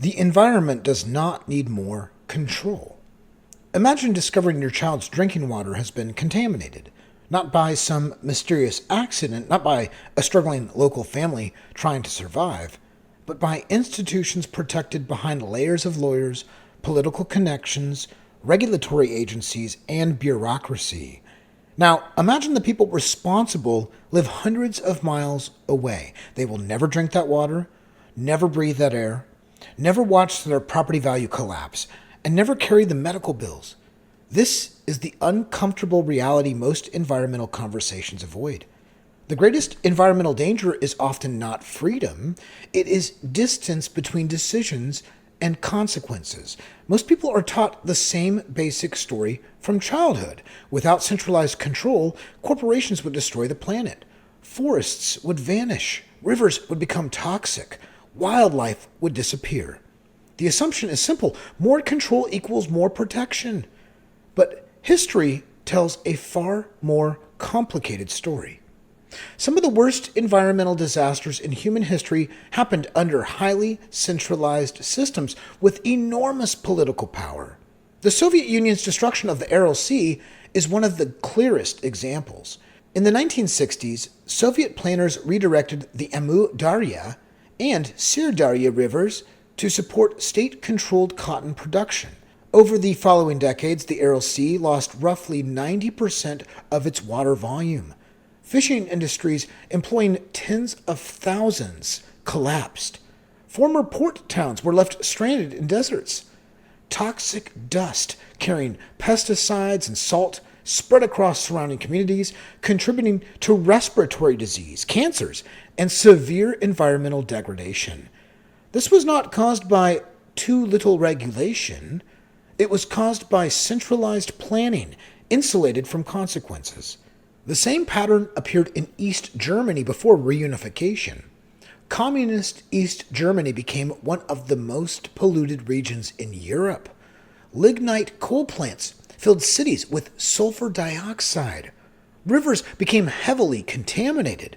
The environment does not need more control. Imagine discovering your child's drinking water has been contaminated, not by some mysterious accident, not by a struggling local family trying to survive, but by institutions protected behind layers of lawyers, political connections, regulatory agencies, and bureaucracy. Now, imagine the people responsible live hundreds of miles away. They will never drink that water, never breathe that air, never watch their property value collapse, and never carry the medical bills. This is the uncomfortable reality most environmental conversations avoid. The greatest environmental danger is often not freedom, it is distance between decisions and consequences. Most people are taught the same basic story from childhood. Without centralized control, corporations would destroy the planet. Forests would vanish. Rivers would become toxic. Wildlife would disappear. The assumption is simple. More control equals more protection. But history tells a far more complicated story. Some of the worst environmental disasters in human history happened under highly centralized systems with enormous political power. The Soviet Union's destruction of the Aral Sea is one of the clearest examples. In the 1960s, Soviet planners redirected the Amu Darya and Sir Darya rivers to support state-controlled cotton production. Over the following decades, the Aral Sea lost roughly 90% of its water volume. Fishing industries employing tens of thousands collapsed. Former port towns were left stranded in deserts. Toxic dust carrying pesticides and salt spread across surrounding communities, contributing to respiratory disease, cancers, and severe environmental degradation. This was not caused by too little regulation. It was caused by centralized planning, insulated from consequences. The same pattern appeared in East Germany before reunification. Communist East Germany became one of the most polluted regions in Europe. Lignite coal plants filled cities with sulfur dioxide. Rivers became heavily contaminated.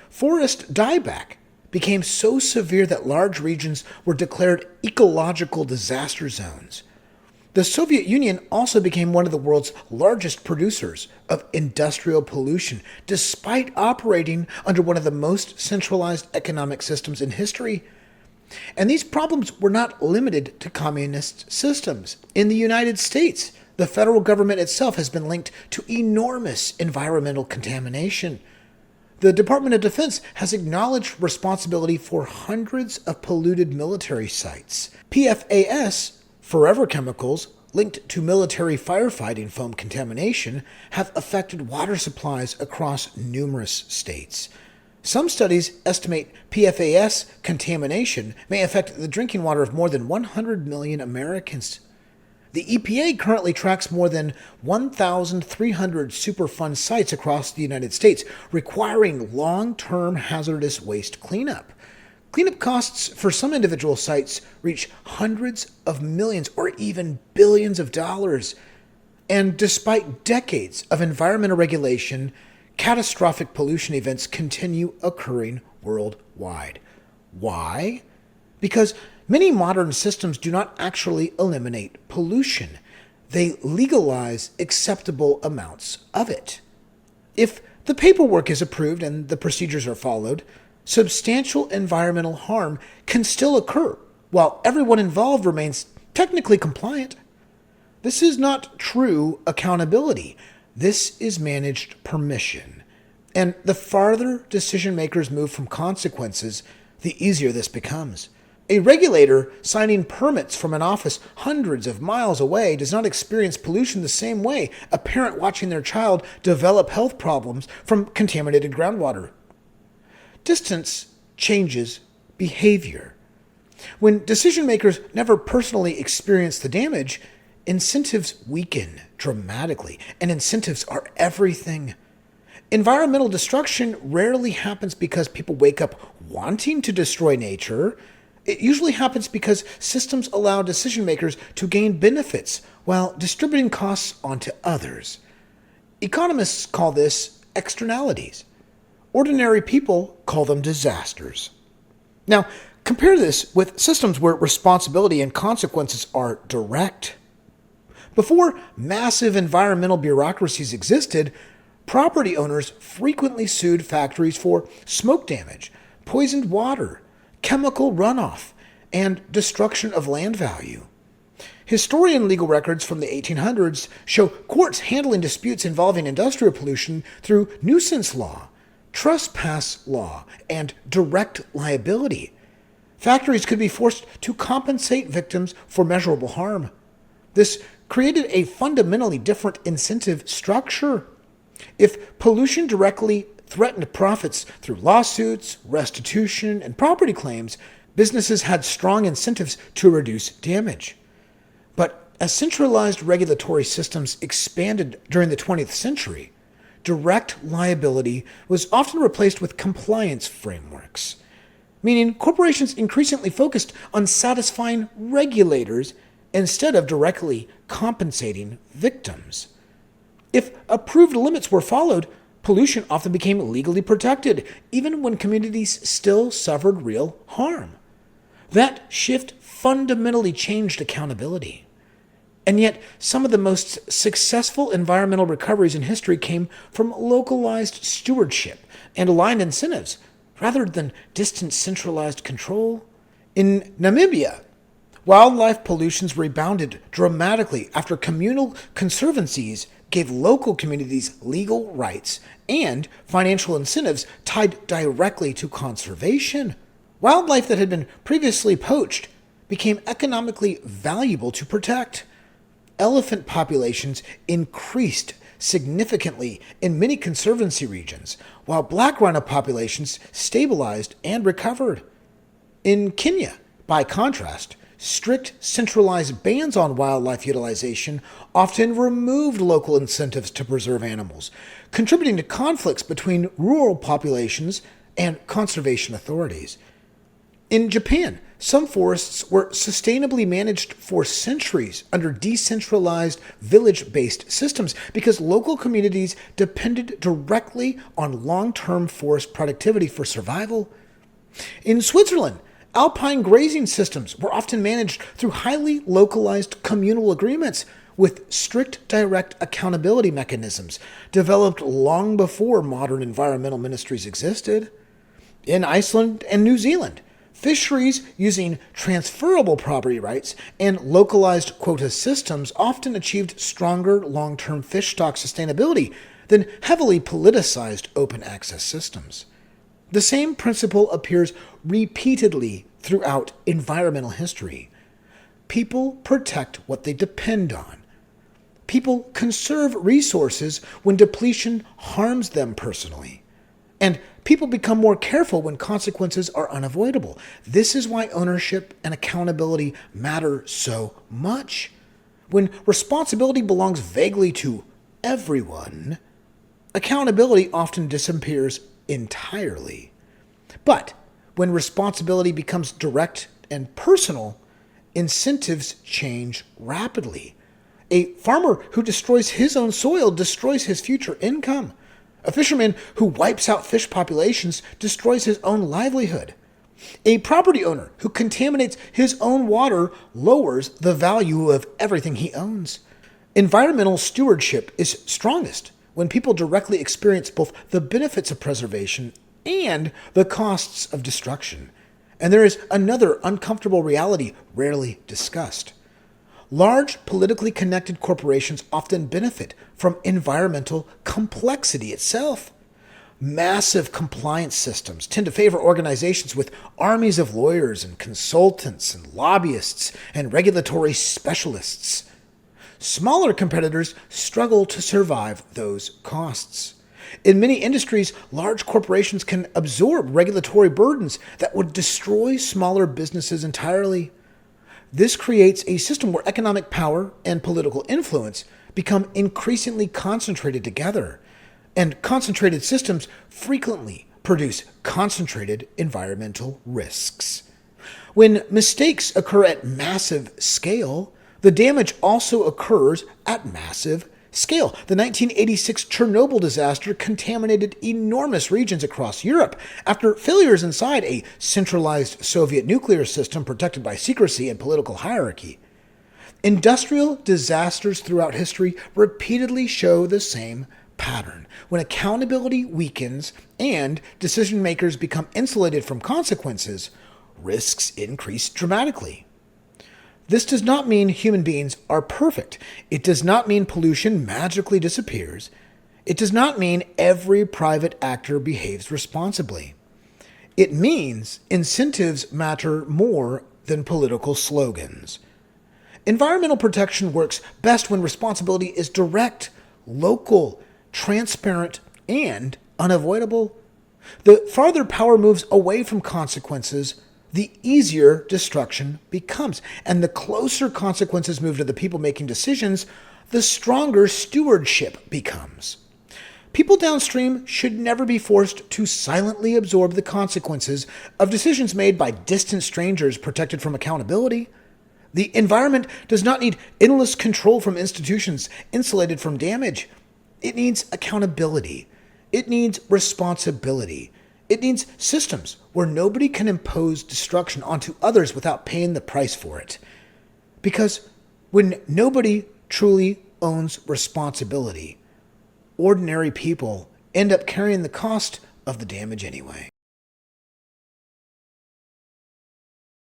Forest dieback became so severe that large regions were declared ecological disaster zones. The Soviet Union also became one of the world's largest producers of industrial pollution, despite operating under one of the most centralized economic systems in history. And these problems were not limited to communist systems. In the United States, the federal government itself has been linked to enormous environmental contamination. The Department of Defense has acknowledged responsibility for hundreds of polluted military sites. PFAS, forever chemicals linked to military firefighting foam contamination, have affected water supplies across numerous states. Some studies estimate PFAS contamination may affect the drinking water of more than 100 million Americans. The EPA currently tracks more than 1,300 Superfund sites across the United States, requiring long-term hazardous waste cleanup. Cleanup costs for some individual sites reach hundreds of millions or even billions of dollars. And despite decades of environmental regulation, catastrophic pollution events continue occurring worldwide. Why? Because many modern systems do not actually eliminate pollution. They legalize acceptable amounts of it. If the paperwork is approved and the procedures are followed, substantial environmental harm can still occur while everyone involved remains technically compliant. This is not true accountability. This is managed permission. And the farther decision makers move from consequences, the easier this becomes. A regulator signing permits from an office hundreds of miles away does not experience pollution the same way a parent watching their child develop health problems from contaminated groundwater. Distance changes behavior. When decision makers never personally experience the damage, incentives weaken dramatically, and incentives are everything. Environmental destruction rarely happens because people wake up wanting to destroy nature. It usually happens because systems allow decision makers to gain benefits while distributing costs onto others. Economists call this externalities. Ordinary people call them disasters. Now, Compare this with systems where responsibility and consequences are direct. Before massive environmental bureaucracies existed, property owners frequently sued factories for smoke damage, poisoned water, chemical runoff, and destruction of land value. Historian legal records from the 1800s show courts handling disputes involving industrial pollution through nuisance law, trespass law, and direct liability. Factories could be forced to compensate victims for measurable harm. This created a fundamentally different incentive structure. If pollution directly threatened profits through lawsuits, restitution, and property claims, businesses had strong incentives to reduce damage. But as centralized regulatory systems expanded during the 20th century, direct liability was often replaced with compliance frameworks, meaning corporations increasingly focused on satisfying regulators instead of directly compensating victims. If approved limits were followed, pollution often became legally protected, even when communities still suffered real harm. That shift fundamentally changed accountability. And yet, some of the most successful environmental recoveries in history came from localized stewardship and aligned incentives, rather than distant centralized control. In Namibia, wildlife pollutions rebounded dramatically after communal conservancies gave local communities legal rights and financial incentives tied directly to conservation. Wildlife that had been previously poached became economically valuable to protect. Elephant populations increased significantly in many conservancy regions, while black rhino populations stabilized and recovered. In Kenya, by contrast, strict centralized bans on wildlife utilization often removed local incentives to preserve animals, contributing to conflicts between rural populations and conservation authorities. In Japan, some forests were sustainably managed for centuries under decentralized village-based systems because local communities depended directly on long-term forest productivity for survival. In Switzerland, alpine grazing systems were often managed through highly localized communal agreements with strict direct accountability mechanisms developed long before modern environmental ministries existed. In Iceland and New Zealand, fisheries using transferable property rights and localized quota systems often achieved stronger long-term fish stock sustainability than heavily politicized open access systems. The same principle appears repeatedly throughout environmental history. People protect what they depend on. People conserve resources when depletion harms them personally. And people become more careful when consequences are unavoidable. This is why ownership and accountability matter so much. When responsibility belongs vaguely to everyone, accountability often disappears entirely. But when responsibility becomes direct and personal, incentives change rapidly. A farmer who destroys his own soil destroys his future income. A fisherman who wipes out fish populations destroys his own livelihood. A property owner who contaminates his own water lowers the value of everything he owns. Environmental stewardship is strongest when people directly experience both the benefits of preservation and the costs of destruction. And there is another uncomfortable reality rarely discussed. Large, politically connected corporations often benefit from environmental complexity itself. Massive compliance systems tend to favor organizations with armies of lawyers and consultants and lobbyists and regulatory specialists. Smaller competitors struggle to survive those costs. In many industries, large corporations can absorb regulatory burdens that would destroy smaller businesses entirely. This creates a system where economic power and political influence become increasingly concentrated together, and concentrated systems frequently produce concentrated environmental risks. When mistakes occur at massive scale, the damage also occurs at massive Scale. The 1986 Chernobyl disaster contaminated enormous regions across Europe after failures inside a centralized Soviet nuclear system protected by secrecy and political hierarchy. Industrial disasters throughout history repeatedly show the same pattern. When accountability weakens and decision makers become insulated from consequences, risks increase dramatically. This does not mean human beings are perfect. It does not mean pollution magically disappears. It does not mean every private actor behaves responsibly. It means incentives matter more than political slogans. Environmental protection works best when responsibility is direct, local, transparent, and unavoidable. The farther power moves away from consequences, the easier destruction becomes. And the closer consequences move to the people making decisions, the stronger stewardship becomes. People downstream should never be forced to silently absorb the consequences of decisions made by distant strangers protected from accountability. The environment does not need endless control from institutions insulated from damage. It needs accountability. It needs responsibility. It needs systems where nobody can impose destruction onto others without paying the price for it. Because when nobody truly owns responsibility, ordinary people end up carrying the cost of the damage anyway.